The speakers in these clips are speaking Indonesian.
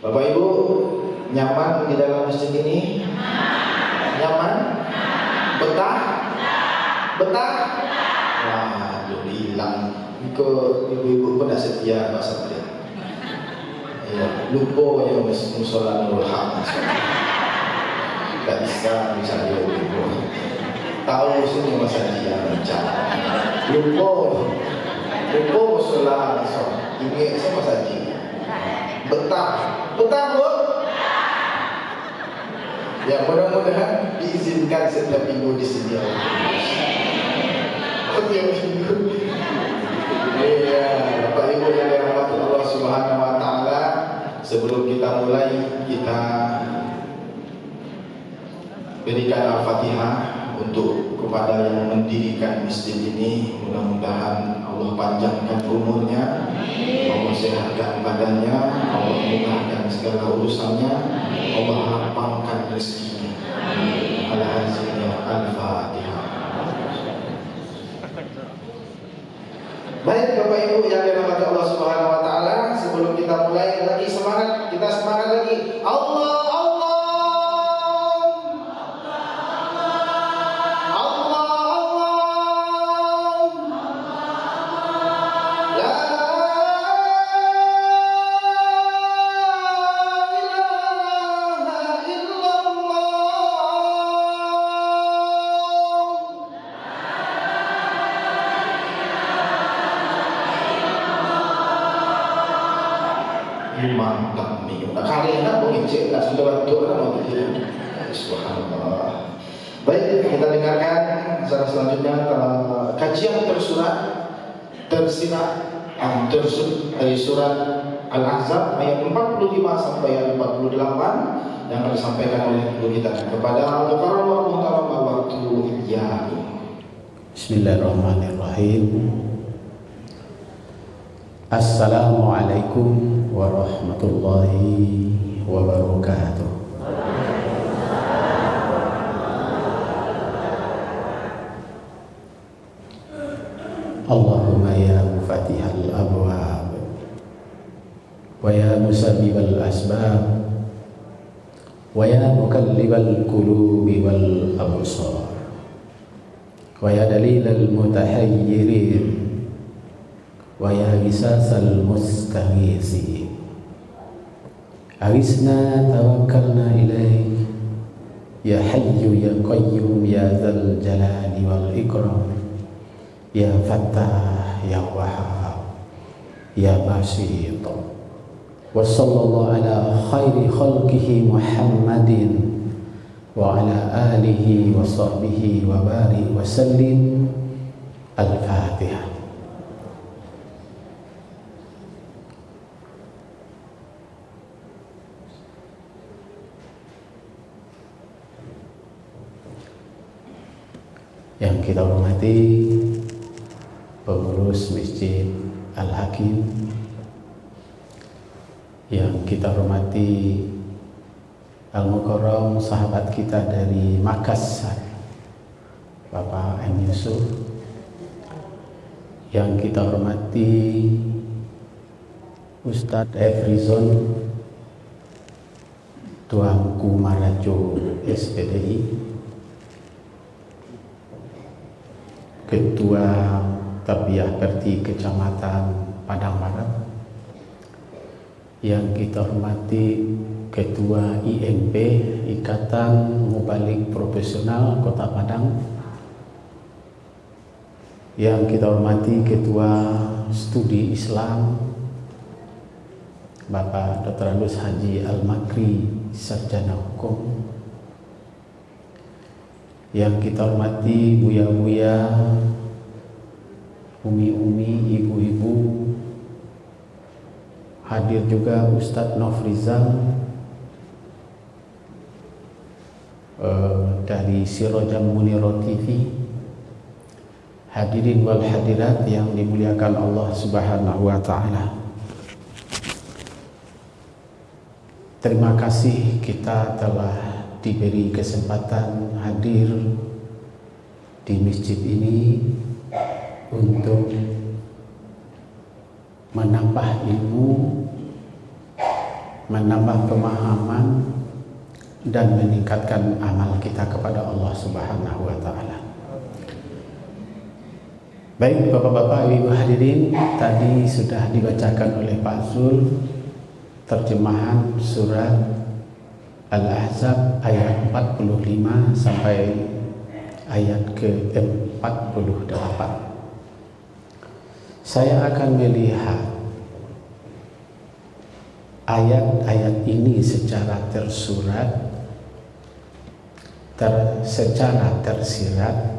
Bapak Ibu, nyaman di dalam masjid ini? Nyaman? Betah? Betah? Wah, bilang ke ibu-ibu pun setia Pak Satria. Ya, lupa yang musola Nurul Haq. Gak bisa dia ibu. Tahu semua saja bicara. Lupa musola ini sama saja. Betah Bu. Ya mudah-mudahan diizinkan setiap minggu di sini. Iya, Bapak Ibu yang dirahmati Allah Subhanahu wa taala, sebelum kita mulai, kita berikan Al-Fatihah untuk kepada yang mendirikan masjid ini. Mudah-mudahan Allah panjangkan umurnya, Allah sehatkan badannya, Allah mudahkan segala urusannya, Allah lapangkan rezekinya. Al-Fatihah. Baik Bapak Ibu yang dirahmati Allah Subhanahu wa taala, sebelum kita mulai lagi semangat, kita semangat lagi. Allah mantap nih. Nah, kali ini mungkin cek lah sudah waktu orang gitu. Subhanallah. Baik, kita dengarkan secara selanjutnya kajian tersirat dari surat Al-Ahzab ayat 45 sampai ayat 48 yang akan disampaikan oleh guru kita kepada Al-Mukarram wa Muhtaram waktu iyyakum. Bismillahirrahmanirrahim. Assalamualaikum warahmatullahi wabarakatuh. Allahumma ya mufatihal abwab wa ya musabbibal asbab wa ya mukallibal qulubi wal absar wa ya dalilal mutahayyirin wa ya gisasal mustaghisi agisna tawakkalna ilaik ya hayyu ya qayyum ya dzal jalali wal ikram ya fattah ya wahhab ya basit wa sallallahu ala khairi khalqihi Muhammadin wa ala alihi wa sahbihi wa barik wa sallim. Al-Fatihah. Yang kita hormati pengurus Masjid Al-Hakim, yang kita hormati Al-Mukarram, sahabat kita dari Makassar, Bapak M. Yusuf, yang kita hormati Ustadz Efrizon Tuanku Marajo SPDI, Ketua Tarbiyah Perti Kecamatan Padang Barat, yang kita hormati Ketua IMP Ikatan Mubalik Profesional Kota Padang, yang kita hormati Ketua Studi Islam Bapak Dr. Andus Haji Al-Makri, Sarjana Hukum, yang kita hormati buya-buya, umi-umi, ibu-ibu, hadir juga Ustadz Nofrizal dari Sirojam Muniro TV, hadirin wal hadirat yang dimuliakan Allah Subhanahu wa taala. Terima kasih kita telah diberi kesempatan hadir di masjid ini untuk menambah ilmu, menambah pemahaman dan meningkatkan amal kita kepada Allah Subhanahu wa taala. Baik Bapak-bapak, Ibu hadirin, tadi sudah dibacakan oleh Pak Zul terjemahan surat Al-Ahzab ayat 45 sampai ayat ke-48. Saya akan melihat ayat-ayat ini secara tersurat, secara tersirat,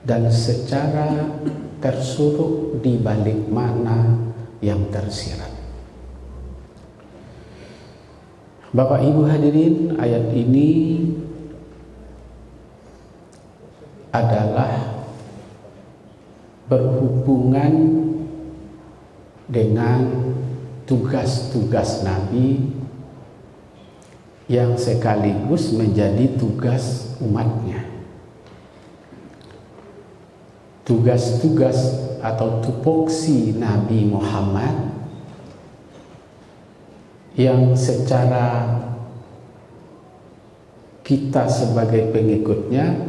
dan secara tersuruh di balik mana yang tersirat. Bapak Ibu hadirin, ayat ini adalah berhubungan dengan tugas-tugas Nabi yang sekaligus menjadi tugas umatnya. Tugas-tugas atau tupoksi Nabi Muhammad yang secara kita sebagai pengikutnya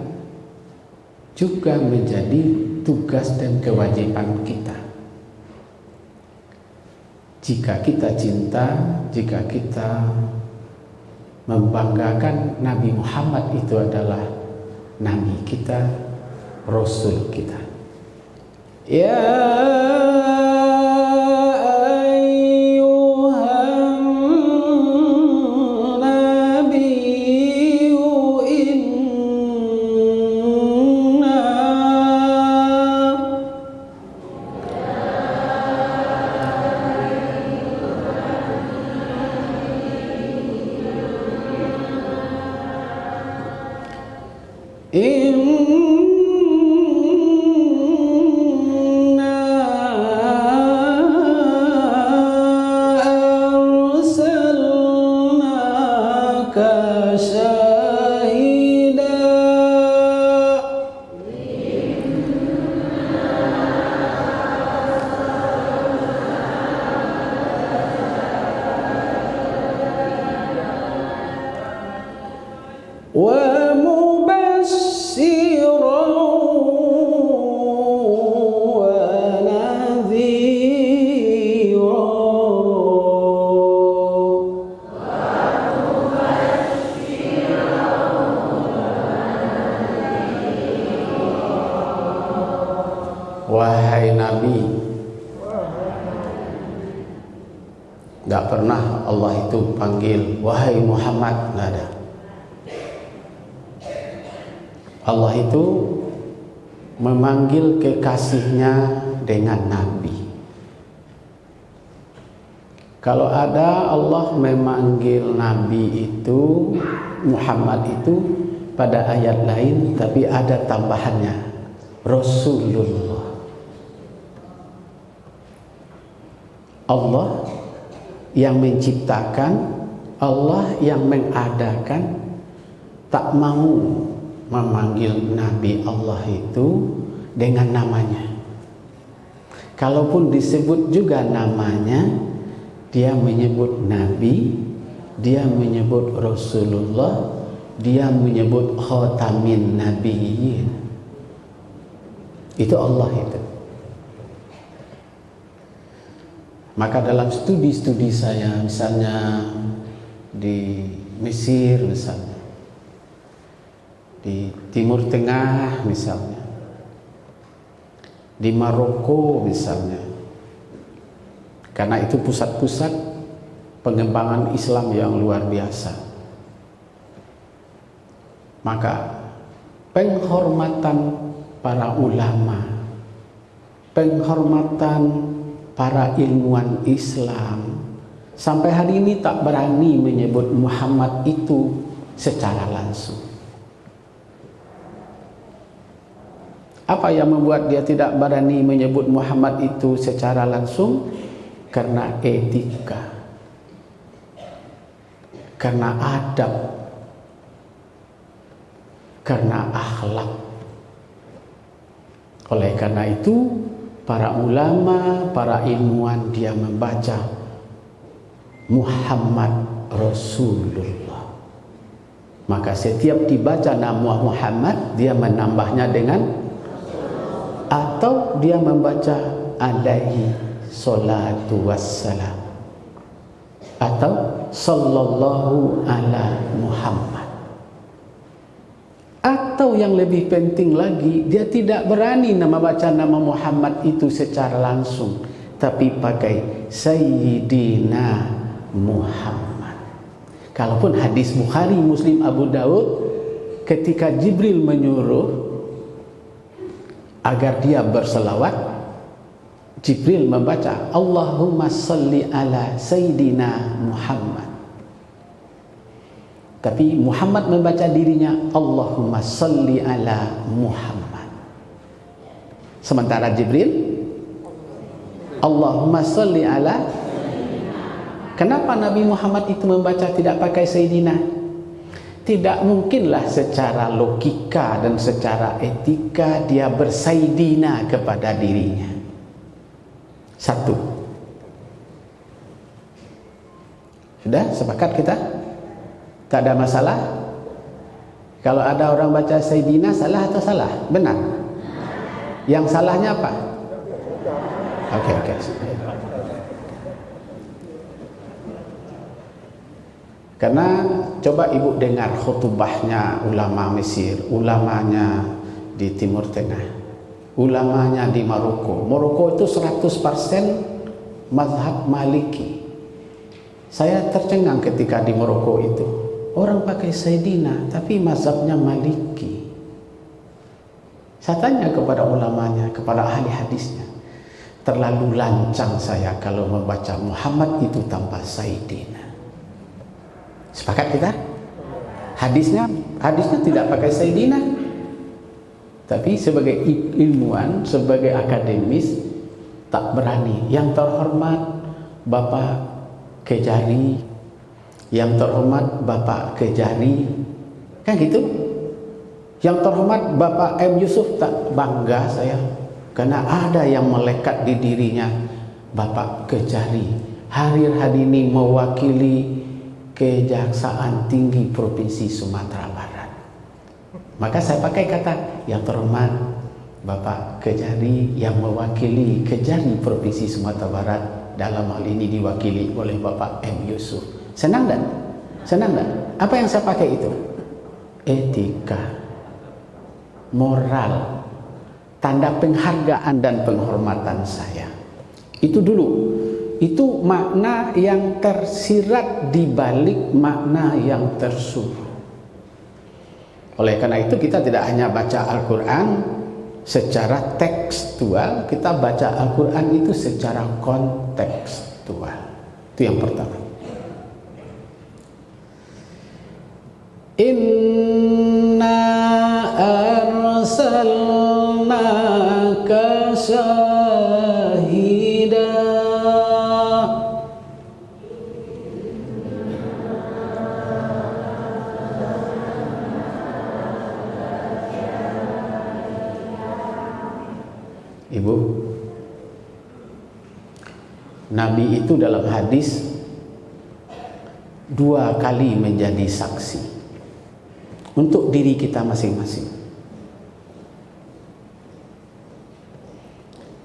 juga menjadi tugas dan kewajiban kita. Jika kita cinta, jika kita membanggakan Nabi Muhammad itu adalah Nabi kita, Rasul kita. Ya ayyuhan nabiyyu inna arsalnaka syahida wa mubassiran wa nadhira. Wahai Nabi, tidak pernah Allah itu panggil wahai Muhammad, nggak ada. Allah itu memanggil kekasihnya dengan Nabi. Kalau ada Allah memanggil Nabi itu, Muhammad itu pada ayat lain, tapi ada tambahannya, Rasulullah. Allah yang menciptakan, Allah yang mengadakan, tak mau memanggil Nabi Allah itu dengan namanya. Kalaupun disebut juga namanya, dia menyebut Nabi, dia menyebut Rasulullah, dia menyebut khatamin nabiyyin. Itu Allah itu. Maka dalam studi-studi saya, misalnya di Mesir misalnya, di Timur Tengah misalnya, di Maroko misalnya, karena itu pusat-pusat pengembangan Islam yang luar biasa, maka penghormatan para ulama, penghormatan para ilmuwan Islam sampai hari ini tak berani menyebut Muhammad itu secara langsung. Apa yang membuat dia tidak berani menyebut Muhammad itu secara langsung? Karena etika, karena adab, karena akhlak. Oleh karena itu, para ulama, para ilmuwan dia membaca Muhammad Rasulullah. Maka setiap dibaca nama Muhammad, dia menambahnya dengan, atau dia membaca alaihi salatu wassalam, atau sallallahu ala Muhammad. Atau yang lebih penting lagi, dia tidak berani membaca nama Muhammad itu secara langsung, tapi pakai Sayyidina Muhammad. Kalaupun hadis Bukhari, Muslim, Abu Daud, ketika Jibril menyuruh agar dia berselawat, Jibril membaca Allahumma salli ala Sayyidina Muhammad. Tapi Muhammad membaca dirinya Allahumma salli ala Muhammad. Sementara Jibril Allahumma salli ala. Kenapa Nabi Muhammad itu membaca tidak pakai Sayyidina? Tidak mungkinlah secara logika dan secara etika dia bersayyidina kepada dirinya. Satu. Sudah sepakat kita? Tak ada masalah? Kalau ada orang baca Sayyidina, salah atau salah? Benar? Yang salahnya apa? Oke. Karena coba ibu dengar khutbahnya ulama Mesir, ulamanya di Timur Tengah, ulamanya di Maroko. Maroko itu 100% mazhab Maliki. Saya tercengang ketika di Maroko itu. Orang pakai Sayyidina, tapi mazhabnya Maliki. Saya tanya kepada ulamanya, kepada ahli hadisnya, terlalu lancang saya kalau membaca Muhammad itu tanpa Sayyidina. Sepakat kita? Hadisnya tidak pakai Sayyidina. Tapi sebagai ilmuwan, sebagai akademis, tak berani. Yang terhormat Bapak Kejari, yang terhormat Bapak Kejari, kan gitu. Yang terhormat Bapak M. Yusuf, tak bangga saya, karena ada yang melekat di dirinya Bapak Kejari. Hari ini mewakili Kejaksaan Tinggi Provinsi Sumatera Barat. Maka saya pakai kata yang terhormat Bapak Kejari yang mewakili Kejari Provinsi Sumatera Barat, dalam hal ini diwakili oleh Bapak M. Yusuf. Senang dan? Senang dan? Apa yang saya pakai itu? Etika, moral, tanda penghargaan dan penghormatan saya. Itu dulu. Itu makna yang tersirat di balik makna yang tersuruh. Oleh karena itu kita tidak hanya baca Al-Quran secara tekstual, kita baca Al-Quran itu secara kontekstual. Itu yang pertama. Inna arsalnaka syahida. Ibu, Nabi itu dalam hadis 2 kali menjadi saksi untuk diri kita masing-masing.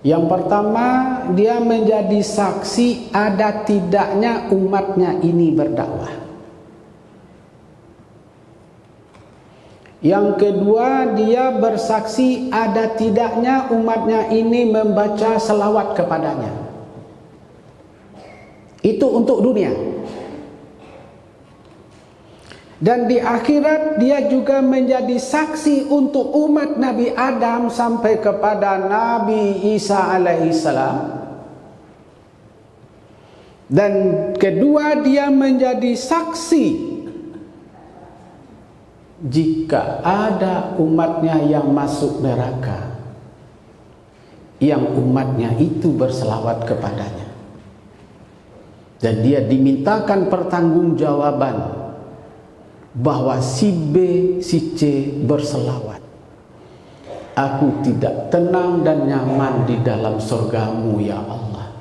Yang pertama, dia menjadi saksi ada tidaknya umatnya ini berdakwah. Yang kedua, dia bersaksi ada tidaknya umatnya ini membaca selawat kepadanya. Itu untuk dunia. Dan di akhirat dia juga menjadi saksi untuk umat Nabi Adam sampai kepada Nabi Isa alaihissalam. Dan kedua, dia menjadi saksi jika ada umatnya yang masuk neraka, yang umatnya itu berselawat kepadanya, dan dia dimintakan pertanggungjawaban bahwa si B, si C berselawat. Aku tidak tenang dan nyaman di dalam surgamu ya Allah.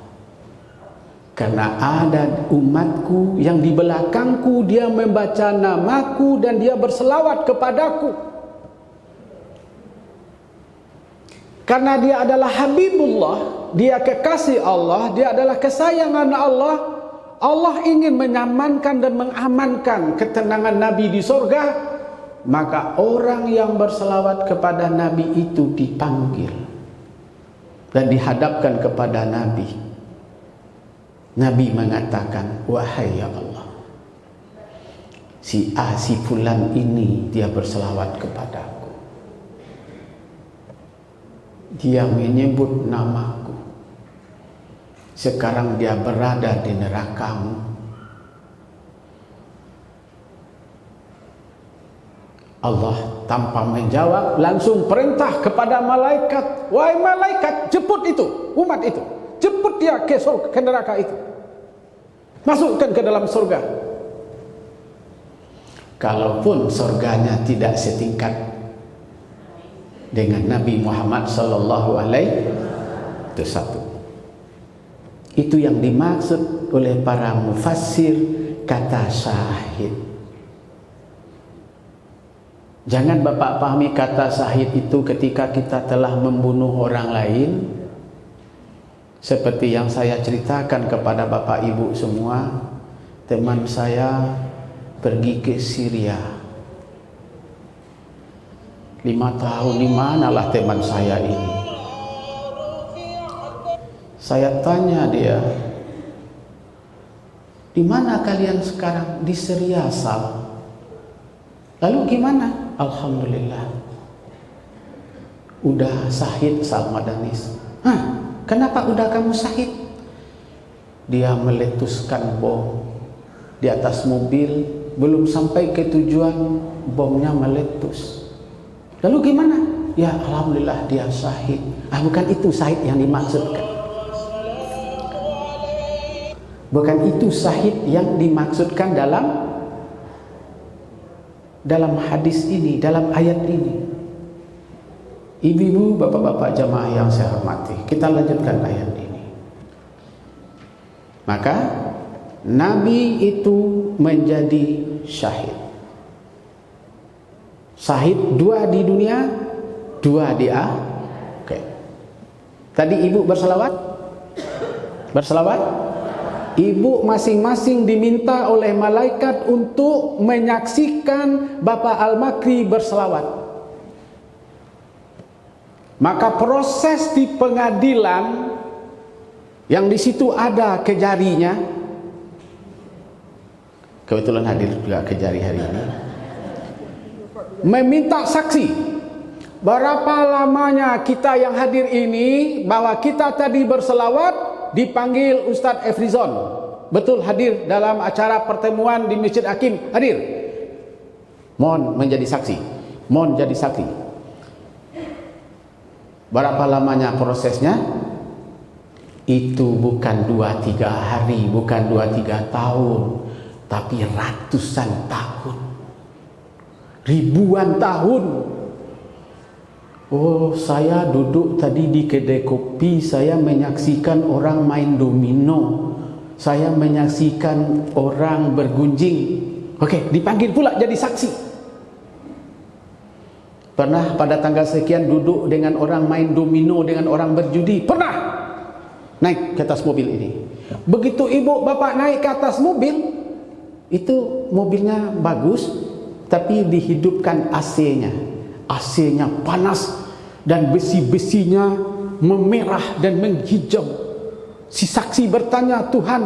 Karena ada umatku yang di belakangku dia membaca namaku dan dia berselawat kepadaku. Karena dia adalah Habibullah, dia kekasih Allah, dia adalah kesayangan Allah. Allah ingin menyamankan dan mengamankan ketenangan Nabi di surga, maka orang yang berselawat kepada Nabi itu dipanggil dan dihadapkan kepada Nabi. Nabi mengatakan, wahai ya Allah, si A, si fulan ini dia berselawat kepadaku, dia menyebut namaku, sekarang dia berada di nerakamu. Allah tanpa menjawab langsung perintah kepada malaikat, wahai malaikat, jemput itu umat itu, jemput dia ke neraka itu, masukkan ke dalam surga. Kalaupun surganya tidak setingkat dengan Nabi Muhammad sallallahu alaihi wasallam, itu satu. Itu yang dimaksud oleh para mufassir kata syahid. Jangan Bapak pahami kata syahid itu ketika kita telah membunuh orang lain, seperti yang saya ceritakan kepada Bapak Ibu semua. Teman saya pergi ke Syria 5 tahun. Di manalah teman saya ini? Saya tanya dia, di mana kalian sekarang? Di Syria, Sal. Lalu gimana? Alhamdulillah, udah syahid, Sal Madanis. Hah? Kenapa udah kamu syahid? Dia meletuskan bom di atas mobil, belum sampai ke tujuan bomnya meletus. Lalu gimana? Ya alhamdulillah dia syahid. Bukan itu syahid yang dimaksudkan. Bukan itu syahid yang dimaksudkan dalam hadis ini, dalam ayat ini. Ibu-ibu, bapak-bapak jamaah yang saya hormati, kita lanjutkan ayat ini. Maka Nabi itu menjadi syahid. Syahid 2 di dunia, 2 di akhirat. Oke. Tadi ibu berselawat? Berselawat? Ibu masing-masing diminta oleh malaikat untuk menyaksikan Bapak Al-Makri berselawat. Maka proses di pengadilan yang di situ ada kejarinya, kebetulan hadir juga kejari hari ini, meminta saksi. Berapa lamanya kita yang hadir ini bahwa kita tadi berselawat? Dipanggil Ustadz Efrizon, betul hadir dalam acara pertemuan di Masjid Hakim, hadir. Mohon menjadi saksi, mohon jadi saksi. Berapa lamanya prosesnya? Itu bukan 2-3 hari, bukan 2-3 tahun, tapi ratusan tahun, ribuan tahun. Oh, saya duduk tadi di kedai kopi, saya menyaksikan orang main domino, saya menyaksikan orang bergunjing. Oke, dipanggil pula jadi saksi. Pernah pada tanggal sekian duduk dengan orang main domino, dengan orang berjudi? Pernah naik ke atas mobil ini. Begitu ibu bapak naik ke atas mobil, itu mobilnya bagus, tapi dihidupkan AC-nya. AC-nya panas dan besi-besinya memerah dan menghijau. Si saksi bertanya, Tuhan,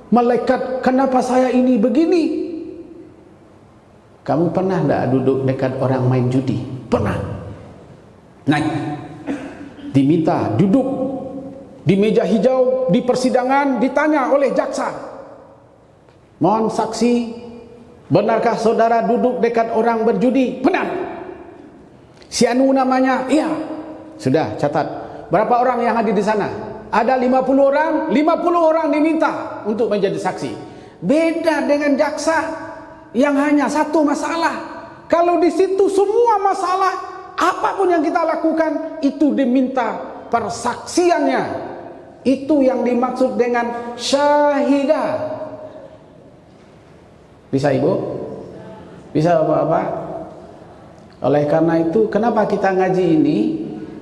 malaikat, kenapa saya ini begini? Kamu pernah tidak duduk dekat orang main judi? Pernah. Naik, diminta duduk di meja hijau di persidangan, ditanya oleh jaksa, mohon saksi, benarkah saudara duduk dekat orang berjudi? Benar. Si anu namanya, iya. Sudah, catat. Berapa orang yang hadir di sana? Ada 50 orang, 50 orang diminta untuk menjadi saksi. Beda dengan jaksa yang hanya satu masalah. Kalau di situ semua masalah, apapun yang kita lakukan itu diminta persaksiannya. Itu yang dimaksud dengan syahida. Bisa Ibu? Bisa Bapak-Bapak? Oleh karena itu, kenapa kita ngaji ini?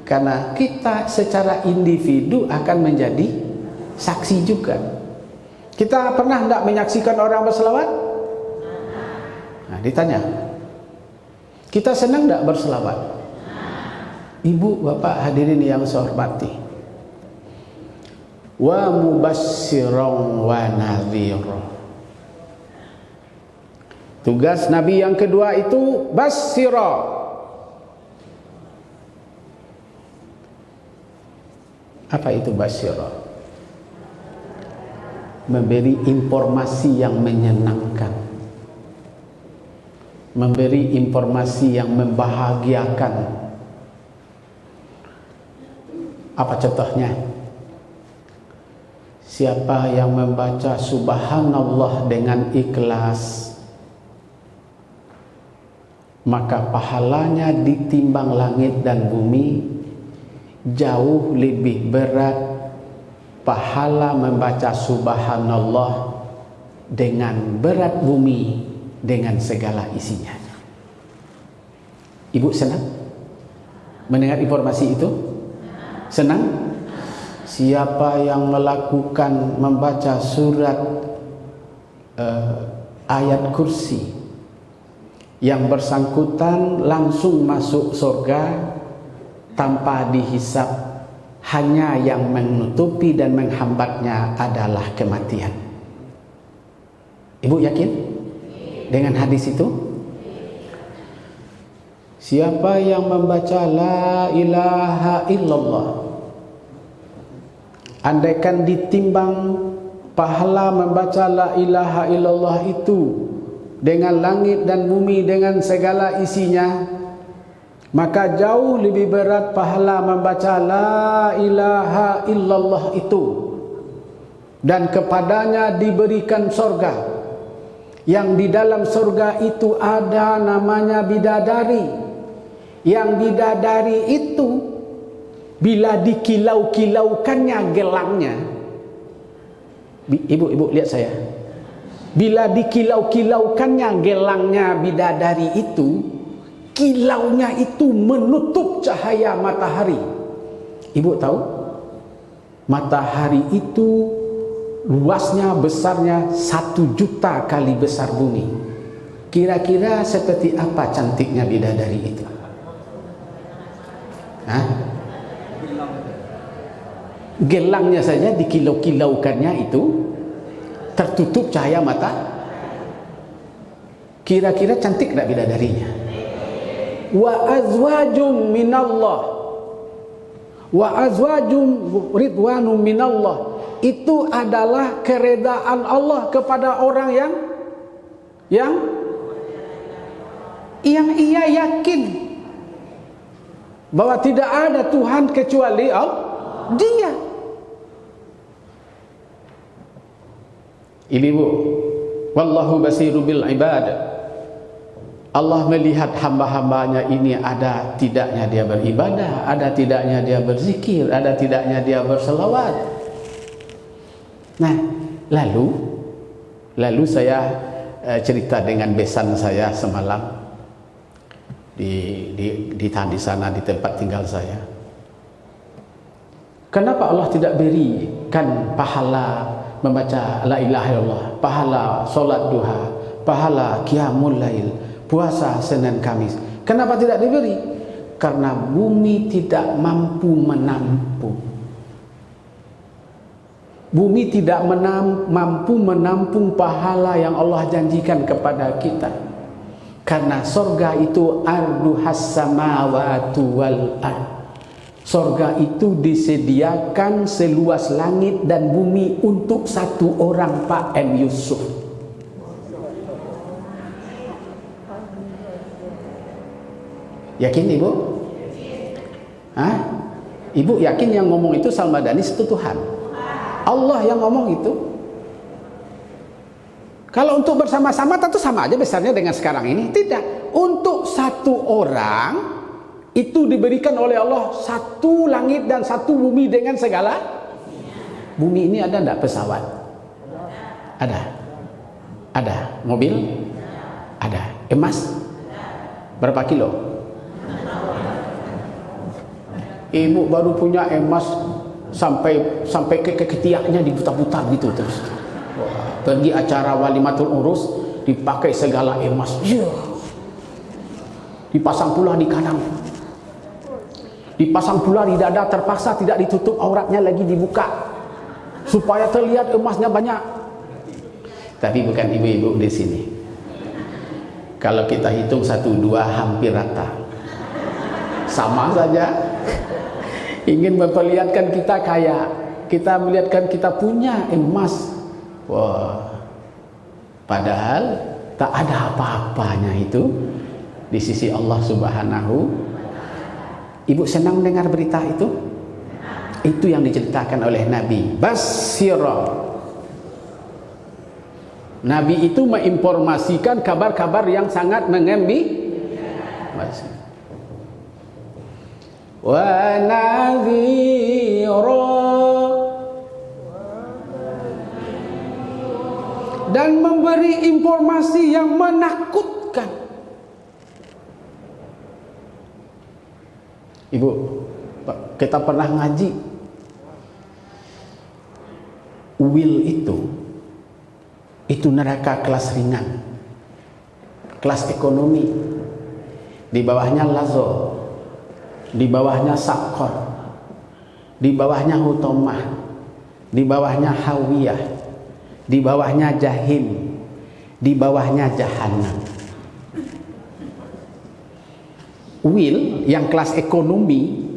Karena kita secara individu akan menjadi saksi juga. Kita pernah tidak menyaksikan orang berselawat? Nah, ditanya. Kita senang tidak berselawat? Ibu, Bapak, hadirin yang saya hormati. Wa mubassiran wa nadhira. Tugas Nabi yang kedua itu basyira. Apa itu basyira? Memberi informasi yang menyenangkan, memberi informasi yang membahagiakan. Apa contohnya? Siapa yang membaca subhanallah dengan ikhlas, maka pahalanya ditimbang langit dan bumi jauh lebih berat pahala membaca subhanallah dengan berat bumi dengan segala isinya. Ibu senang mendengar informasi itu? Senang? Siapa yang melakukan membaca surat ayat kursi, yang bersangkutan langsung masuk surga tanpa dihisap, hanya yang menutupi dan menghambatnya adalah kematian. Ibu yakin dengan hadis itu? Siapa yang membaca la ilaha illallah, andaikan ditimbang pahala membaca la ilaha illallah itu dengan langit dan bumi dengan segala isinya, maka jauh lebih berat pahala membaca la ilaha illallah itu, dan kepadanya diberikan surga, yang di dalam surga itu ada namanya bidadari. Yang bidadari itu bila dikilau-kilaukannya gelangnya, ibu lihat saya, bila dikilau-kilaukannya gelangnya bidadari itu, kilaunya itu menutup cahaya matahari. Ibu tahu, matahari itu luasnya, besarnya 1 juta kali besar bumi. Kira-kira seperti apa cantiknya bidadari itu? Hah? Gelangnya saja dikilau-kilaukannya itu tertutup cahaya mata. Kira-kira cantik tak bidadarinya? Wa azwajum minallah, wa azwajum ridwanum minallah, itu adalah keredaan Allah kepada orang yang ia yakin bahwa tidak ada Tuhan kecuali Dia. Ini Bu, wallahu basiru bil ibad. Allah melihat hamba-hambanya ini, ada tidaknya dia beribadah, ada tidaknya dia berzikir, ada tidaknya dia berselawat. Nah, lalu saya cerita dengan besan saya semalam di sana, di tempat tinggal saya. Kenapa Allah tidak berikan pahala membaca la ilaha illallah, pahala solat duha, pahala qiyamul lail, puasa Senin Kamis? Kenapa tidak diberi? Karena bumi tidak mampu menampung. Bumi tidak mampu menampung pahala yang Allah janjikan kepada kita. Karena sorga itu arduhas samawati wal ard. Sorga itu disediakan seluas langit dan bumi untuk satu orang, Pak M. Yusuf. Yakin Ibu? Hah? Ibu yakin yang ngomong itu Salmadani itu Tuhan? Allah yang ngomong itu. Kalau untuk bersama-sama tentu sama aja besarnya dengan sekarang ini. Tidak. Untuk satu orang itu diberikan oleh Allah satu langit dan satu bumi dengan segala Bumi ini ada enggak pesawat? Ada. Ada. Mobil? Ada. Emas? Berapa kilo? Ibu baru punya emas sampai ke ketiaknya diputar-putar gitu terus. Pergi acara walimatul urus dipakai segala emas. Dipasang pula di kanan. Dipasang pula di dada, terpaksa tidak ditutup auratnya lagi, dibuka supaya terlihat emasnya banyak. Tapi bukan ibu-ibu di sini. Kalau kita hitung 1, 2 hampir rata. Sama saja. Ingin memperlihatkan kita kaya, kita melihatkan kita punya emas. Wah. Padahal tak ada apa-apanya itu di sisi Allah Subhanahu. Ibu senang dengar berita itu? Itu yang diceritakan oleh Nabi. Basyira. Nabi itu menginformasikan kabar-kabar yang sangat menggembirakan. Wa nadhira, dan memberi informasi yang menakutkan. Ibu, kita pernah ngaji Will itu neraka kelas ringan, kelas ekonomi. Di bawahnya Lazo, di bawahnya Sakor, di bawahnya Hutomah, di bawahnya Hawiyah, di bawahnya Jahim, di bawahnya Jahannam. Will yang kelas ekonomi,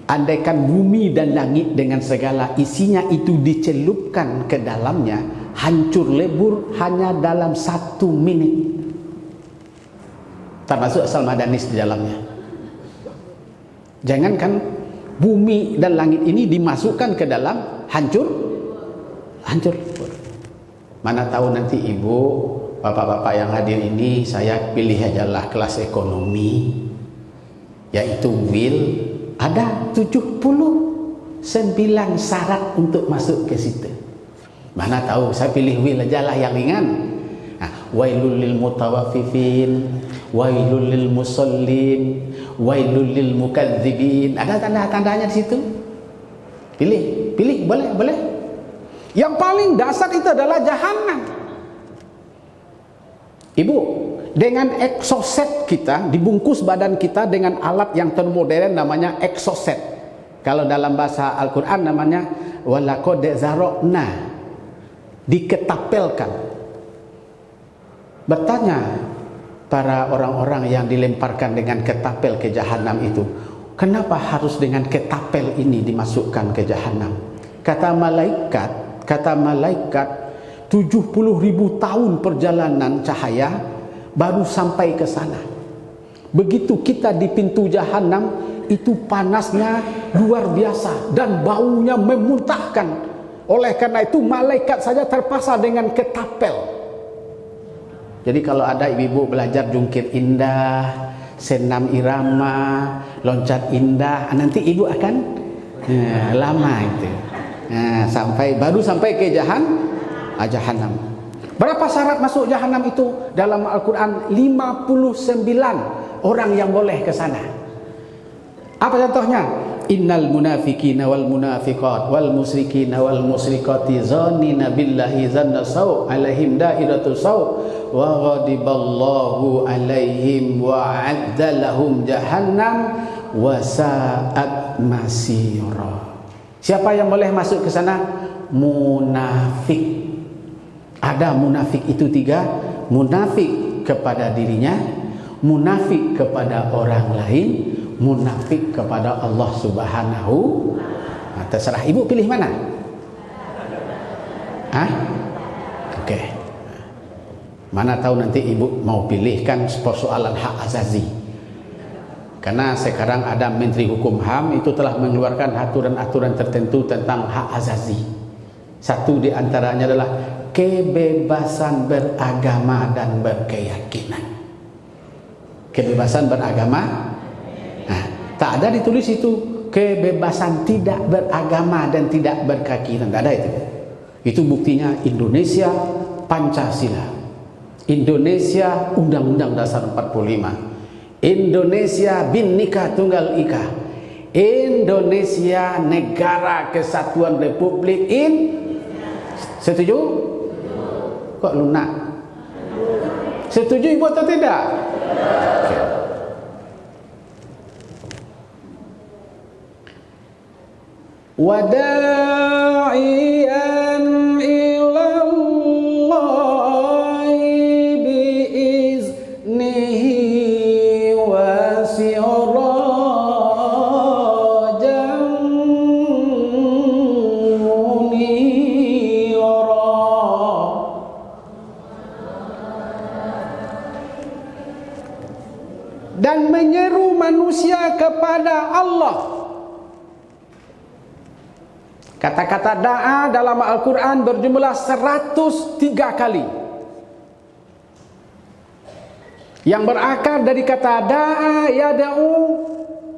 andaikan bumi dan langit dengan segala isinya itu dicelupkan ke dalamnya, hancur lebur hanya dalam 1 menit. Termasuk asal madanis di dalamnya. Jangankan bumi dan langit ini dimasukkan ke dalam, hancur. Mana tahu nanti ibu, bapak-bapak yang hadir ini, saya pilih ajalah kelas ekonomi, yaitu Will. Ada 79 syarat untuk masuk ke situ. Mana tahu saya pilih Will ajalah yang ringan. Wailul lil mutawaffifin, wailul lil musallin, wailul lil mukadzibin. Ada tanda-tandanya di situ. Pilih, boleh. Yang paling dasar itu adalah Jahannam. Ibu, dengan exoset kita, dibungkus badan kita dengan alat yang termodern namanya exoset. Kalau dalam bahasa Al-Quran namanya walaqad zarokna, diketapelkan. Bertanya para orang-orang yang dilemparkan dengan ketapel ke Jahannam itu, kenapa harus dengan ketapel ini dimasukkan ke Jahannam? Kata malaikat 70.000 tahun perjalanan cahaya baru sampai ke sana. Begitu kita di pintu Jahannam, itu panasnya luar biasa dan baunya memuntahkan. Oleh karena itu malaikat saja terpaksa dengan ketapel. Jadi kalau ada ibu-ibu belajar jungkir indah, senam irama, loncat indah, nanti ibu akan lama itu. Baru sampai ke Jahannam. Berapa syarat masuk Jahannam itu? Dalam Al-Quran 59 orang yang boleh ke sana. Apa contohnya? Innal munafiqina wal munafiqat wal musyrikina wal musyrikati zannina billahi zanna saw alaihim dairatu saw wa ghadiballahu alaihim wa adda lahum jahannam wa sa'at masira. Siapa yang boleh masuk ke sana? Munafik. Ada munafik itu 3, munafik kepada dirinya, munafik kepada orang lain, munafik kepada Allah Subhanahu. Nah, terserah ibu pilih mana? Oke. Mana tahu nanti ibu mau pilihkan persoalan hak azazi. Karena sekarang ada Menteri Hukum HAM itu telah mengeluarkan aturan-aturan tertentu tentang hak azazi. Satu di antaranya adalah kebebasan beragama dan berkeyakinan. Kebebasan beragama, tak ada ditulis itu kebebasan tidak beragama dan tidak berkeyakinan. Tidak ada itu. Itu buktinya Indonesia Pancasila, Indonesia Undang-Undang Dasar 45, Indonesia Bhinneka Tunggal Ika, Indonesia Negara Kesatuan Republik Setuju? Kok lunak? Setuju ibu atau tidak? Okay. Wada'iyan ilallahi biiznihi wa sirajan munira. Dan menyeru manusia kepada Allah. Kata-kata da'a dalam Al-Quran berjumlah 103 kali. Yang berakar dari kata da'a yada'u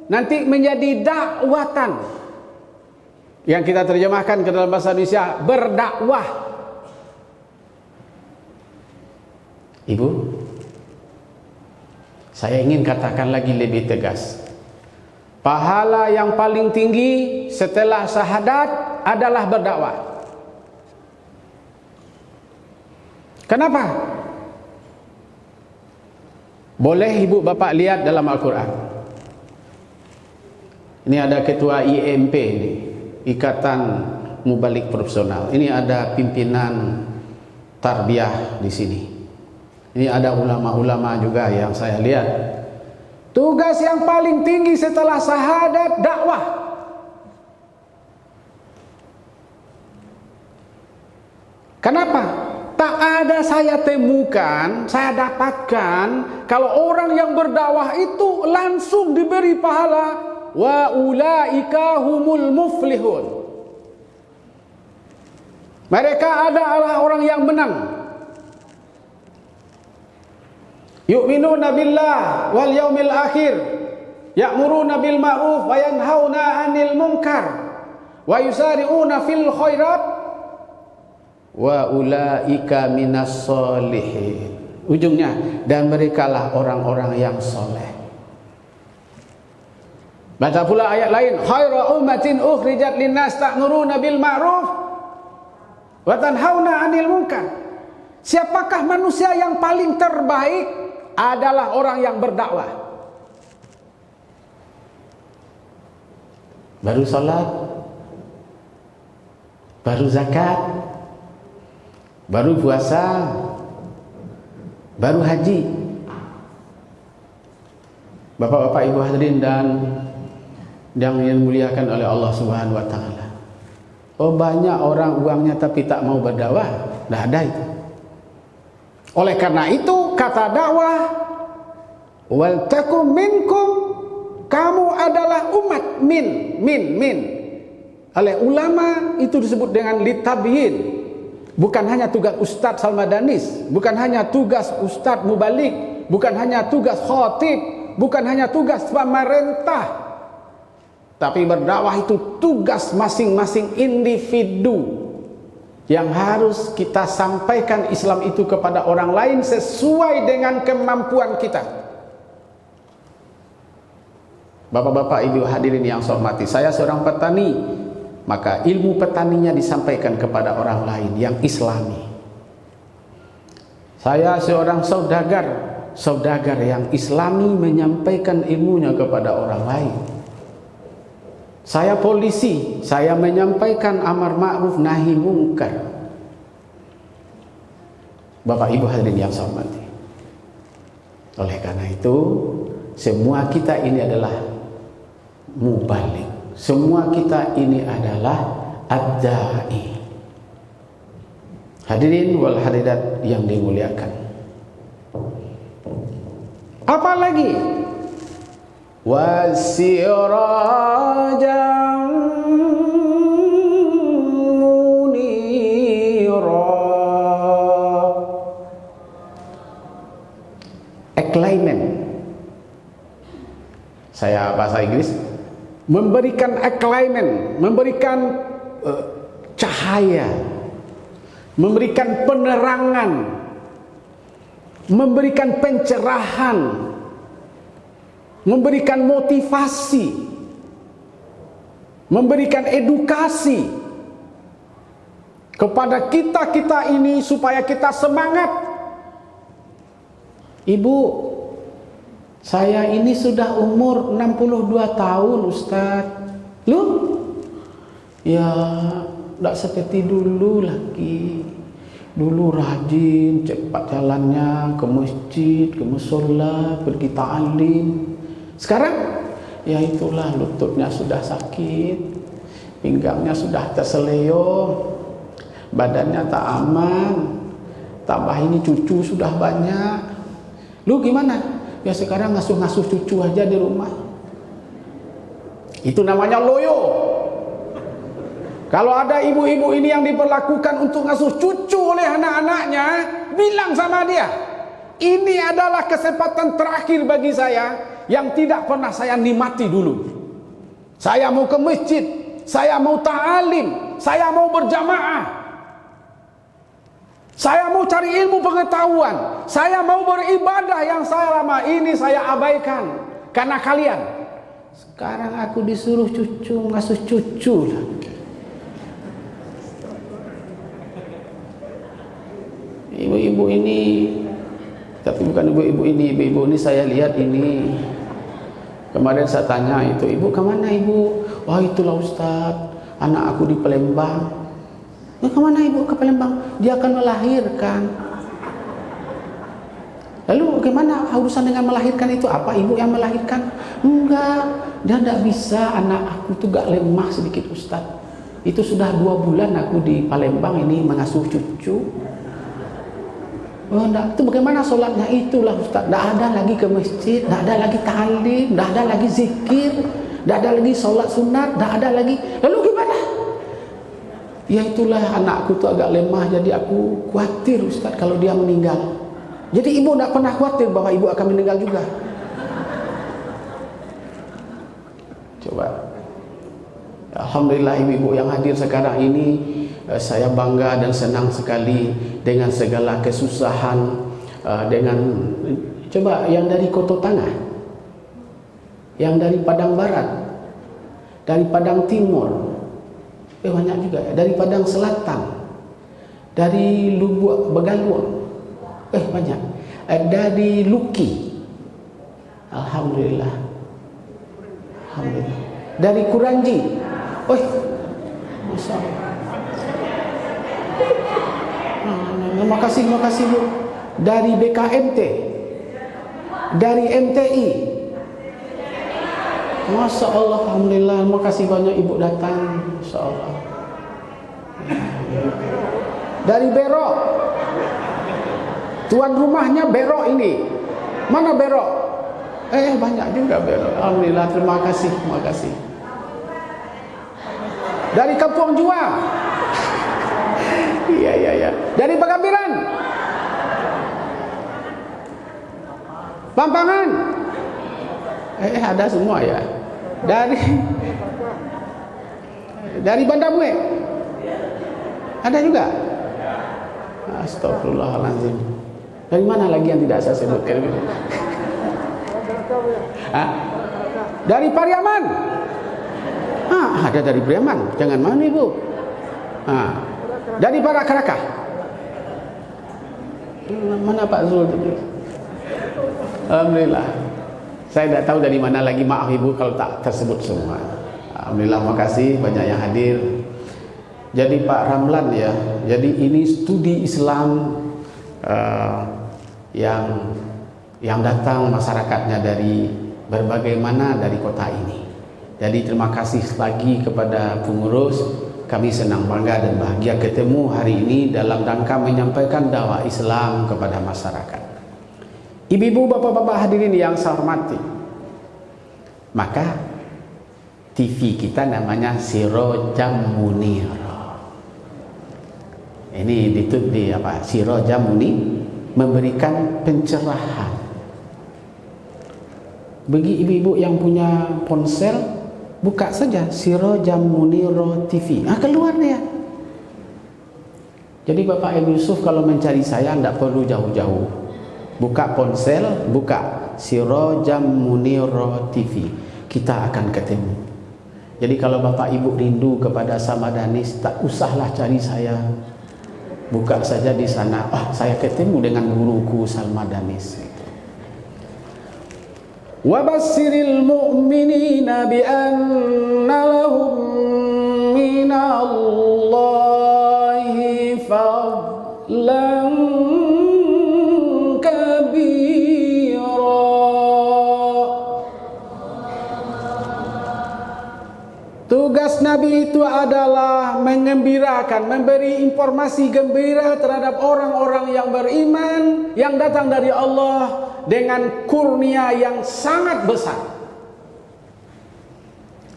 nanti menjadi dakwatan. Yang kita terjemahkan ke dalam bahasa Indonesia berdakwah. Ibu, saya ingin katakan lagi lebih tegas. Pahala yang paling tinggi setelah syahadat adalah berdakwah. Kenapa? Boleh ibu bapak lihat dalam Al-Quran. Ini ada ketua IMP ini, Ikatan Mubalik Profesional. Ini ada pimpinan tarbiyah di sini. Ini ada ulama-ulama juga yang saya lihat. Tugas yang paling tinggi setelah syahadat dakwah. Kenapa? Tak ada saya temukan, saya dapatkan kalau orang yang berdakwah itu langsung diberi pahala wa ulaika humul muflihun. Mereka adalah orang yang menang. Yu'minuna billah wal yaumil akhir, ya'muruna bil ma'ruf wa yanhauna 'anil munkar wa yusari'una fil khairat wa ulaika minas solihin. Ujungnya, dan merekalah orang-orang yang soleh. Baca pula ayat lain, khairu ummatin ukhrijat linnas ta'muruna bil ma'ruf wa tanhauna 'anil munkar. Siapakah manusia yang paling terbaik? Adalah orang yang berdakwah. Baru salat, baru zakat, baru puasa, baru haji. Bapak-bapak, ibu hadirin dan yang dimuliakan oleh Allah Subhanahu wa taala. Oh, banyak orang uangnya tapi tak mau berdakwah. Tidak ada itu. Oleh karena itu kata dakwah, wal takum minkum, kamu adalah umat min. Oleh ulama itu disebut dengan litabyin. Bukan hanya tugas Ustadz Salmadanis, bukan hanya tugas Ustadz Mubalik, bukan hanya tugas khatib, bukan hanya tugas pemerintah. Tapi berdakwah itu tugas masing-masing individu yang harus kita sampaikan Islam itu kepada orang lain sesuai dengan kemampuan kita. Bapak-bapak, ibu hadirin yang saya hormati, saya seorang petani, maka ilmu petaninya disampaikan kepada orang lain yang Islami. Saya seorang saudagar yang Islami menyampaikan ilmunya kepada orang lain. Saya polisi, saya menyampaikan amar ma'ruf nahi mungkar. Bapak ibu hadirin yang saya hormati. Oleh karena itu, semua kita ini adalah mubalik. Semua kita ini adalah ad-da'i. Hadirin wal hadirat yang dimuliakan. Apa lagi? Wasirajan munira. Acclaimant. Saya bahasa Inggris. memberikan alignment, memberikan cahaya, memberikan penerangan, memberikan pencerahan, memberikan motivasi, memberikan edukasi kepada kita ini supaya kita semangat. Ibu, saya ini sudah umur 62 tahun Ustaz. Loh? Ya, tidak seperti dulu lagi. Dulu rajin, cepat jalannya ke masjid, ke musola, pergi ta'lim. Sekarang, ya itulah, lututnya sudah sakit, pinggangnya sudah terseleo, badannya tak aman, tambah ini cucu sudah banyak. Lu gimana? Ya sekarang ngasuh-ngasuh cucu aja di rumah. Itu namanya loyo. Kalau ada ibu-ibu ini yang diperlakukan untuk ngasuh cucu oleh anak-anaknya, bilang sama dia, ini adalah kesempatan terakhir bagi saya yang tidak pernah saya nikmati dulu. Saya mau ke masjid, saya mau ta'alim, saya mau berjamaah, saya mau cari ilmu pengetahuan, saya mau beribadah yang selama ini saya abaikan karena kalian. Sekarang aku disuruh cucu, ngasuh cucu lah. Ibu-ibu ini, tapi bukan ibu-ibu ini, ibu-ibu ini saya lihat ini. Kemarin saya tanya itu, ibu kemana ibu? Wah itulah Ustaz, anak aku di Palembang. Ya, kemana ibu ke Palembang? Dia akan melahirkan. Lalu bagaimana urusan dengan melahirkan itu? Apa ibu yang melahirkan? Enggak, dia tidak bisa. Anak aku itu gak lemah sedikit Ustaz. Itu sudah 2 bulan aku di Palembang ini mengasuh cucu. Oh enggak, itu bagaimana sholatnya? Itulah Ustaz, tidak ada lagi ke masjid, tidak ada lagi ta'lim, tidak ada lagi zikir, tidak ada lagi sholat sunat, tidak ada lagi. Lalu gimana? Ya itulah, anakku tuh agak lemah, jadi aku khawatir Ustaz kalau dia meninggal. Jadi ibu tidak pernah khawatir bahwa ibu akan meninggal juga. Coba. Alhamdulillah ibu-ibu yang hadir sekarang ini, saya bangga dan senang sekali dengan segala kesusahan, dengan coba yang dari Koto Tengah, yang dari Padang Barat, dari Padang Timur, banyak juga ya, dari Padang Selatan, dari Lubuk Begaluan, banyak, dari Luki, alhamdulillah, alhamdulillah, dari Kuranji, masya Allah. Terima kasih Bu. Dari BKMT, dari MTI, masya Allah, alhamdulillah, terima kasih banyak ibu datang, masya Allah. Dari Berok, tuan rumahnya Berok ini, mana Berok? Banyak juga Berok, alhamdulillah, terima kasih. Dari Kampung Juang, iya. Dari Pegambiran, Pampangan, ada semua ya. Dari Bandamue, ada juga. Astagfirullahaladzim. Dari mana lagi yang tidak saya sebutkan? Dari Pariaman. Ada dari Pariaman. Jangan malu ibu. Dari Parakaraka. Mana Pak Zul? Alhamdulillah. Saya tidak tahu dari mana lagi, maaf ibu kalau tak tersebut semua. Alhamdulillah, makasih banyak yang hadir. Jadi Pak Ramlan ya, jadi ini studi Islam yang datang masyarakatnya dari berbagai mana dari kota ini. Jadi terima kasih lagi kepada pengurus. Kami senang, bangga dan bahagia ketemu hari ini dalam rangka menyampaikan dakwah Islam kepada masyarakat. Ibu-ibu, bapak-bapak hadirin yang saya hormati, maka TV kita namanya Sirojam Munir. Ini ditutup di apa? Sirojam Munir, memberikan pencerahan. Bagi ibu-ibu yang punya ponsel, buka saja Sirajam Muniro TV. Keluar dia. Jadi Bapak Ibu Yusuf kalau mencari saya tidak perlu jauh-jauh. Buka ponsel, buka Sirajam Muniro TV. Kita akan ketemu. Jadi kalau Bapak Ibu rindu kepada Samadanis, tak usahlah cari saya. Buka saja di sana. Saya ketemu dengan guruku Samadanis. Wa basyiril mu'minina bi anna lahum minallahi fadlan kabira. Tugas Nabi itu adalah mengembirakan, memberi informasi gembira terhadap orang-orang yang beriman yang datang dari Allah dengan kurnia yang sangat besar.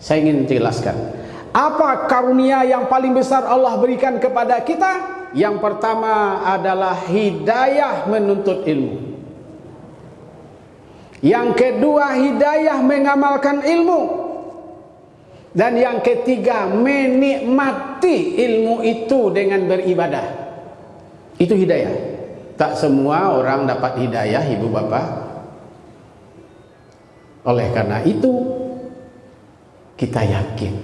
Saya ingin jelaskan, apa karunia yang paling besar Allah berikan kepada kita? Yang pertama adalah hidayah menuntut ilmu. Yang kedua, hidayah mengamalkan ilmu. Dan yang ketiga, menikmati ilmu itu dengan beribadah. Itu hidayah. Tak semua orang dapat hidayah, ibu bapak. Oleh karena itu, kita yakin.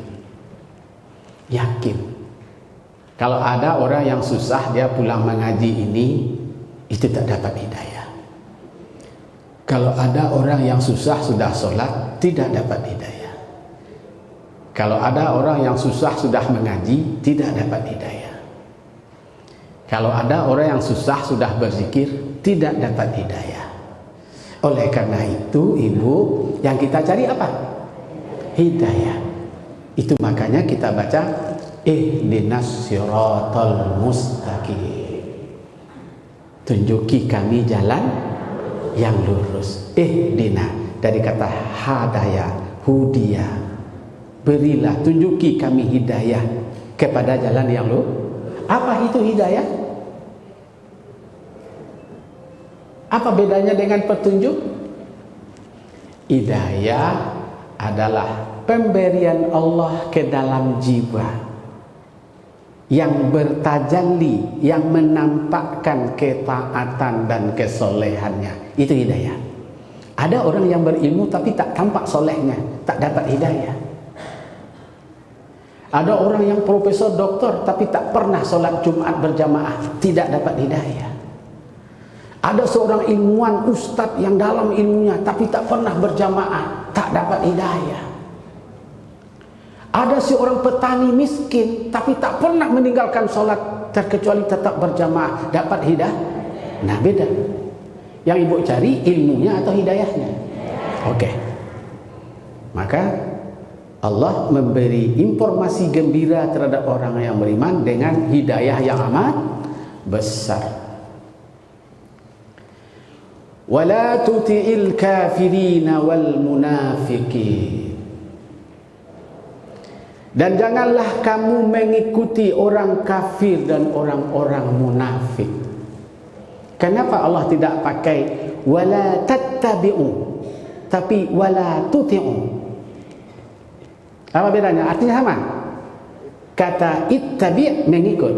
Kalau ada orang yang susah, dia pulang mengaji ini, itu tak dapat hidayah. Kalau ada orang yang susah sudah sholat, tidak dapat hidayah. Kalau ada orang yang susah sudah mengaji, tidak dapat hidayah. Kalau ada orang yang susah sudah berzikir, tidak dapat hidayah. Oleh karena itu, ibu, yang kita cari apa? Hidayah. Itu makanya kita baca ihdinas siratal mustaqim. Tunjuki kami jalan yang lurus. Ihdina dari kata hadaya, hudia. Berilah, tunjuki kami hidayah kepada jalan yang lurus. Apa itu hidayah? Apa bedanya dengan petunjuk? Hidayah adalah pemberian Allah ke dalam jiwa yang bertajalli, yang menampakkan ketaatan dan kesolehannya. Itu hidayah. Ada orang yang berilmu tapi tak tampak solehnya, tak dapat hidayah. Ada orang yang profesor doktor tapi tak pernah sholat Jumat berjamaah, tidak dapat hidayah. Ada seorang ilmuwan ustadz yang dalam ilmunya tapi tak pernah berjamaah, tak dapat hidayah. Ada seorang petani miskin tapi tak pernah meninggalkan sholat terkecuali tetap berjamaah, dapat hidayah. Nah, beda. Yang ibu cari ilmunya atau hidayahnya? Oke. Maka Allah memberi informasi gembira terhadap orang yang beriman dengan hidayah yang amat besar. Wala tuti'il kafirina wal munafiqin. Dan janganlah kamu mengikuti orang kafir dan orang-orang munafik. Kenapa Allah tidak pakai wala tattabi'u, tapi wala tuti'u? Apa bedanya? Artinya sama. Kata ittabi' mengikut.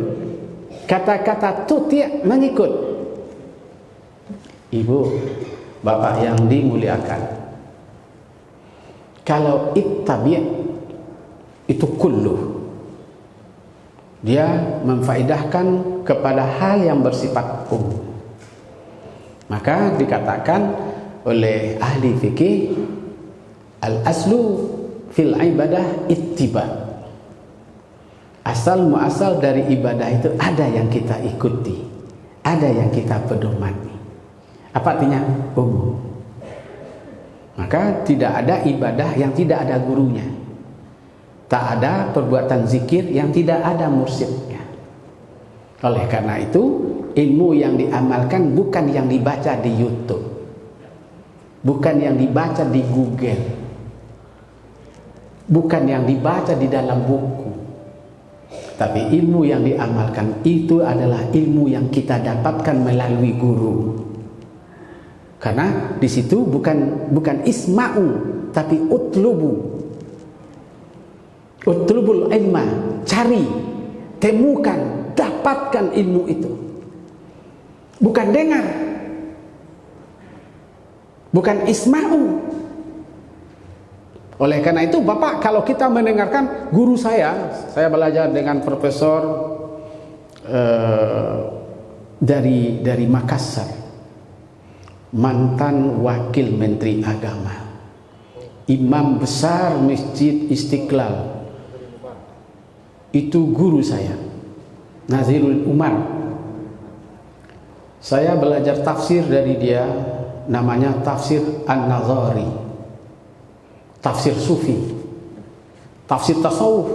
Kata-kata tuti' mengikut. Ibu, bapak yang dimuliakan. Kalau ittabi' itu kullu. Dia memfaedahkan kepada hal yang bersifat umum. Maka dikatakan oleh ahli fikih, al-aslu fil ibadah ittiba. Asal muasal dari ibadah itu ada yang kita ikuti, ada yang kita pedomani. Apa artinya? Umum. Maka tidak ada ibadah yang tidak ada gurunya. Tak ada perbuatan zikir yang tidak ada mursyidnya. Oleh karena itu, ilmu yang diamalkan bukan yang dibaca di YouTube, bukan yang dibaca di Google, bukan yang dibaca di dalam buku, tapi ilmu yang diamalkan itu adalah ilmu yang kita dapatkan melalui guru. Karena di situ bukan isma'u, tapi utlubu. Utlubul ilma, cari, temukan, dapatkan ilmu itu. Bukan dengar, bukan isma'u. Oleh karena itu Bapak, kalau kita mendengarkan guru saya belajar dengan profesor dari Makassar, mantan wakil menteri agama, imam besar Masjid Istiqlal. Itu guru saya, Nazirul Umar. Saya belajar tafsir dari dia, namanya tafsir An-Nazari, tafsir sufi, tafsir tasawuf.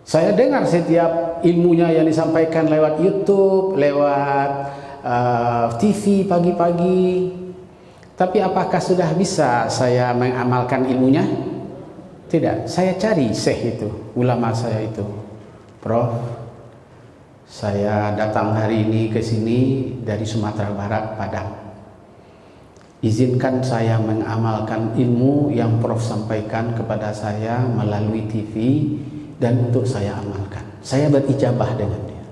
Saya dengar setiap ilmunya yang disampaikan lewat YouTube, lewat TV pagi-pagi. Tapi apakah sudah bisa saya mengamalkan ilmunya? Tidak. Saya cari syekh itu, ulama saya itu. Prof, saya datang hari ini ke sini dari Sumatera Barat, Padang. Izinkan saya mengamalkan ilmu yang Prof sampaikan kepada saya melalui TV dan untuk saya amalkan. Saya berijabah dengan dia.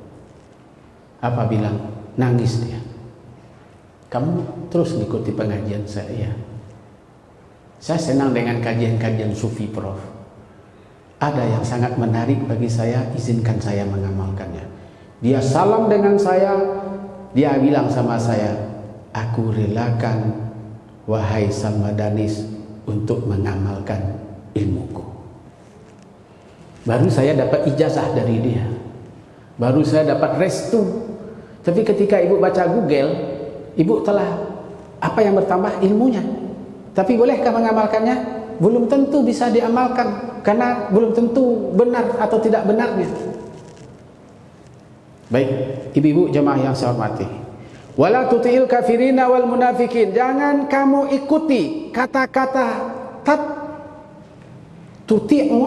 Apa bilang? Nangis dia. Kamu terus mengikuti pengajian saya. Saya senang dengan kajian-kajian sufi Prof. Ada yang sangat menarik bagi saya, izinkan saya mengamalkannya. Dia salam dengan saya, dia bilang sama saya, aku relakan wahai Salmadanis untuk mengamalkan ilmuku. Baru saya dapat ijazah dari dia, baru saya dapat restu. Tapi ketika ibu baca Google, ibu telah apa yang bertambah ilmunya. Tapi bolehkah mengamalkannya? Belum tentu bisa diamalkan, karena belum tentu benar atau tidak benarnya. Baik, ibu-ibu jemaah yang saya hormati. Wala tuti'il kafirina wal munafikin. Jangan kamu ikuti kata-kata tuti'u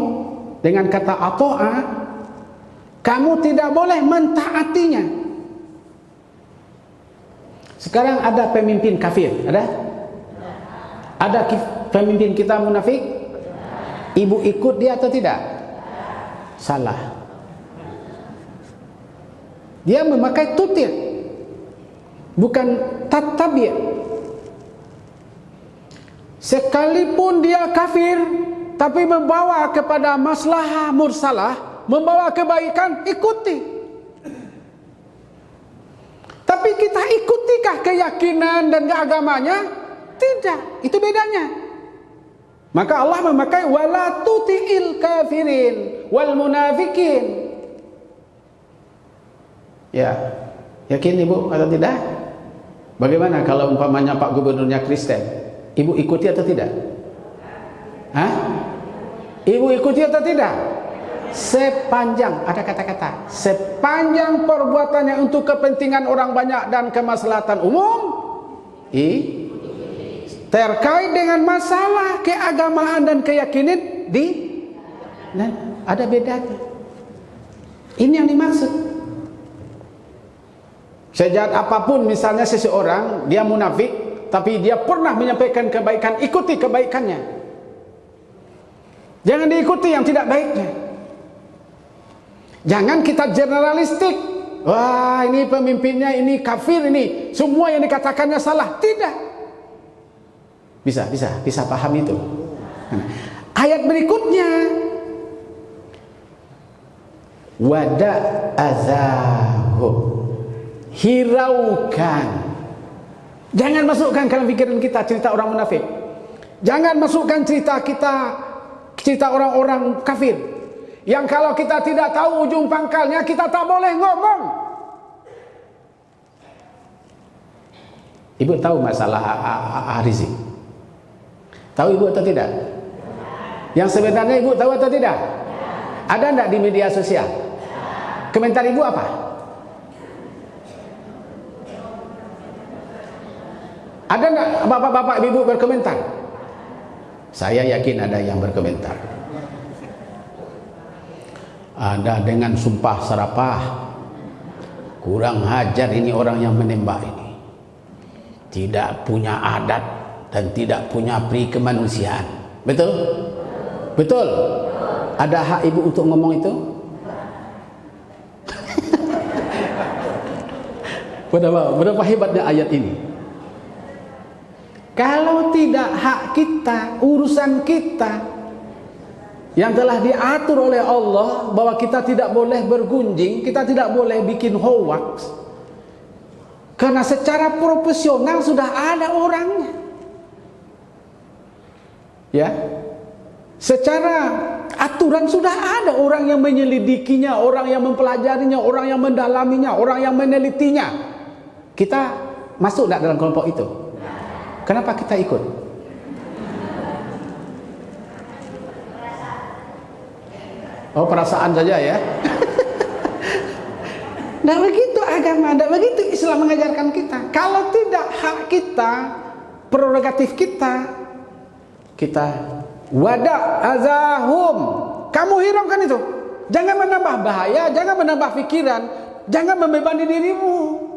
dengan kata ato'a. Kamu tidak boleh mentaatinya. Sekarang ada pemimpin kafir, ada? Ada pemimpin kita munafik? Ibu ikut dia atau tidak? Salah. Dia memakai tuti', bukan tattabi'. Sekalipun dia kafir, tapi membawa kepada maslahah mursalah, membawa kebaikan, ikuti. Tapi kita ikutikah keyakinan dan agamanya? Tidak, itu bedanya. Maka Allah memakai wala tuti'il kafirin wal munafikin. Ya, yakin ibu atau tidak? Bagaimana kalau umpamanya Pak Gubernurnya Kristen? Ibu ikuti atau tidak? Hah? Ibu ikuti atau tidak? Sepanjang, ada kata-kata, sepanjang perbuatannya untuk kepentingan orang banyak dan kemaslahatan umum, terkait dengan masalah keagamaan dan keyakinan ada bedanya. Ini yang dimaksud. Sejahat apapun misalnya seseorang, dia munafik, tapi dia pernah menyampaikan kebaikan, ikuti kebaikannya. Jangan diikuti yang tidak baiknya. Jangan kita generalistik. Wah, ini pemimpinnya, ini kafir, ini semua yang dikatakannya salah. Tidak. Bisa paham itu. Ayat berikutnya, wada azahu, hiraukan. Jangan masukkan dalam pikiran kita cerita orang munafik. Jangan masukkan cerita orang-orang kafir, yang kalau kita tidak tahu ujung pangkalnya, kita tak boleh ngomong. Ibu tahu masalah Rizik? Tahu ibu atau tidak? Yang sebenarnya ibu tahu atau tidak? Ada enggak di media sosial? Komentar ibu apa? Ada enggak bapak-bapak ibu berkomentar? Saya yakin ada yang berkomentar. Ada dengan sumpah serapah, kurang hajar ini orang yang menembak ini, tidak punya adat dan tidak punya pri kemanusiaan. Betul? Betul? Ada hak ibu untuk ngomong itu? Berapa hebatnya ayat ini? Kalau tidak hak kita, urusan kita yang telah diatur oleh Allah bahwa kita tidak boleh bergunjing, kita tidak boleh bikin hoax, karena secara profesional sudah ada orangnya, ya. Secara aturan sudah ada orang yang menyelidikinya, orang yang mempelajarinya, orang yang mendalaminya, orang yang menelitinya. Kita masuk tidak dalam kelompok itu? Kenapa kita ikut? Oh, perasaan saja ya. Nah, begitu agama, nah, begitu Islam mengajarkan kita. Kalau tidak hak kita, prerogatif kita wada azahum, kamu hiraukan itu. Jangan menambah bahaya, jangan menambah pikiran, jangan membebani dirimu.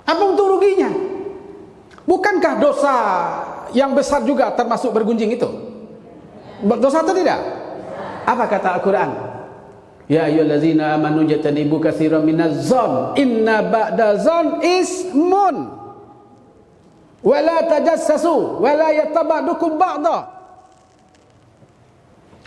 Apa untuk ruginya? Bukankah dosa yang besar juga termasuk bergunjing itu? Dosa atau tidak? Apa kata Al-Quran? Ya ayyuhallazina amanu jatanibu katsiran minaz-zon inna ba'da-zon ismun wala tajassasu wala yattabadukum ba'da.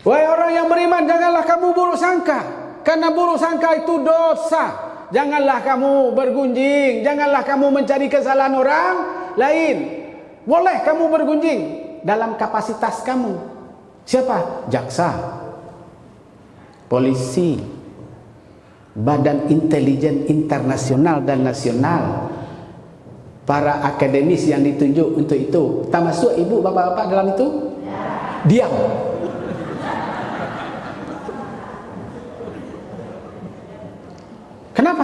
Wahai orang yang beriman, janganlah kamu buruk sangka, karena buruk sangka itu dosa. Janganlah kamu bergunjing, janganlah kamu mencari kesalahan orang lain. Boleh kamu bergunjing dalam kapasitas kamu. Siapa? Jaksa, polisi, badan intelijen internasional dan nasional, para akademis yang ditunjuk untuk itu. Termasuk ibu bapak-bapak dalam itu? Diam. Kenapa?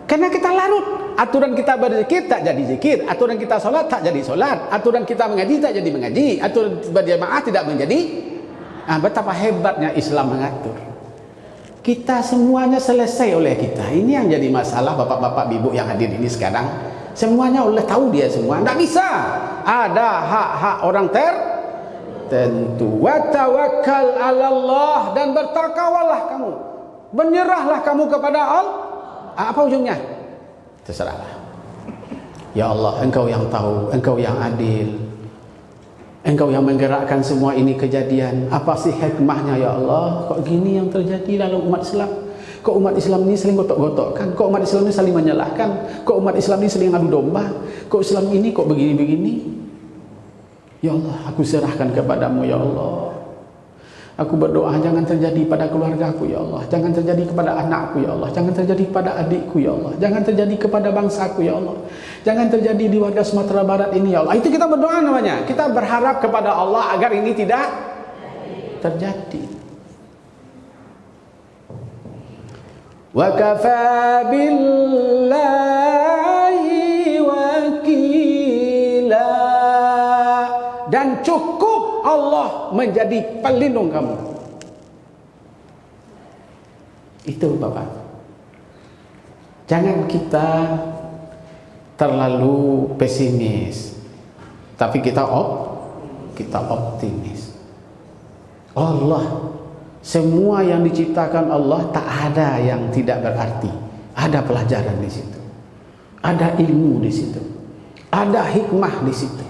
Karena kita larut. Aturan kita berzikir tak jadi zikir, aturan kita solat tak jadi solat, aturan kita mengaji tak jadi mengaji, aturan berjamaah tidak menjadi. Betapa hebatnya Islam mengatur. Kita semuanya selesai oleh kita. Ini yang jadi masalah bapak-bapak ibu yang hadir ini sekarang. Semuanya oleh tahu dia semua. Tidak bisa. Ada hak-hak orang tertentu. Wa tawakkal 'ala Allah, dan bertakawalah kamu. Menyerahlah kamu kepada Allah. Apa ujungnya? Terserahlah. Ya Allah, Engkau yang tahu, Engkau yang adil, Engkau yang menggerakkan semua ini kejadian. Apa sih hikmahnya ya Allah? Kok gini yang terjadi dalam umat Islam? Kok umat Islam ini saling gotok-gotokkan? Kok umat Islam ini saling menyalahkan? Kok umat Islam ini saling adu domba? Kok Islam ini kok begini-begini? Ya Allah, aku serahkan kepadamu ya Allah. Aku berdoa jangan terjadi pada keluargaku ya Allah, jangan terjadi kepada anakku ya Allah, jangan terjadi kepada adikku ya Allah, jangan terjadi kepada bangsaku ya Allah, jangan terjadi di warga Sumatera Barat ini ya Allah. Itu kita berdoa namanya. Kita berharap kepada Allah agar ini tidak terjadi. Wa kafa billahi wakila, dan cukup Allah menjadi pelindung kamu. Itu Bapak. Jangan kita terlalu pesimis, tapi kita optimis. Allah, semua yang diciptakan Allah tak ada yang tidak berarti. Ada pelajaran di situ, ada ilmu di situ, ada hikmah di situ.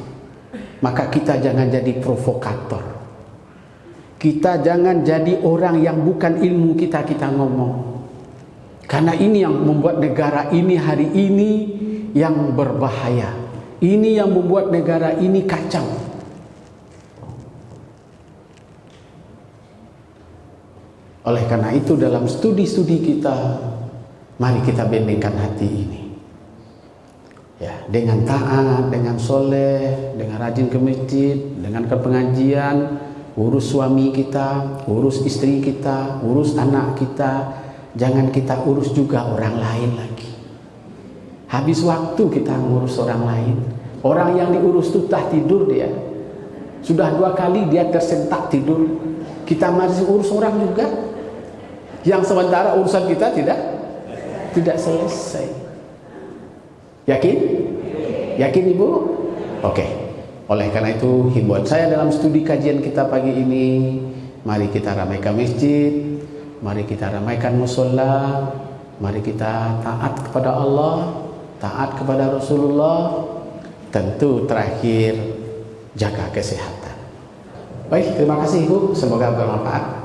Maka kita jangan jadi provokator. Kita jangan jadi orang yang bukan ilmu kita ngomong. Karena ini yang membuat negara ini hari ini yang berbahaya. Ini yang membuat negara ini kacau. Oleh karena itu dalam studi-studi kita, mari kita bendingkan hati ini. Ya, dengan taat, dengan soleh, dengan rajin ke masjid, dengan ke pengajian, urus suami kita, urus istri kita, urus anak kita. Jangan kita urus juga orang lain lagi. Habis waktu kita ngurus orang lain. Orang yang diurus itu tak tidur dia. Sudah 2 kali dia tersentak tidur. Kita masih urus orang juga. Yang sementara urusan kita tidak selesai. Yakin? Yakin Ibu? Oke. Oleh karena itu, himbauan saya dalam studi kajian kita pagi ini, mari kita ramaikan masjid, mari kita ramaikan musola, mari kita taat kepada Allah, taat kepada Rasulullah, tentu terakhir jaga kesehatan. Baik, terima kasih Ibu, semoga bermanfaat.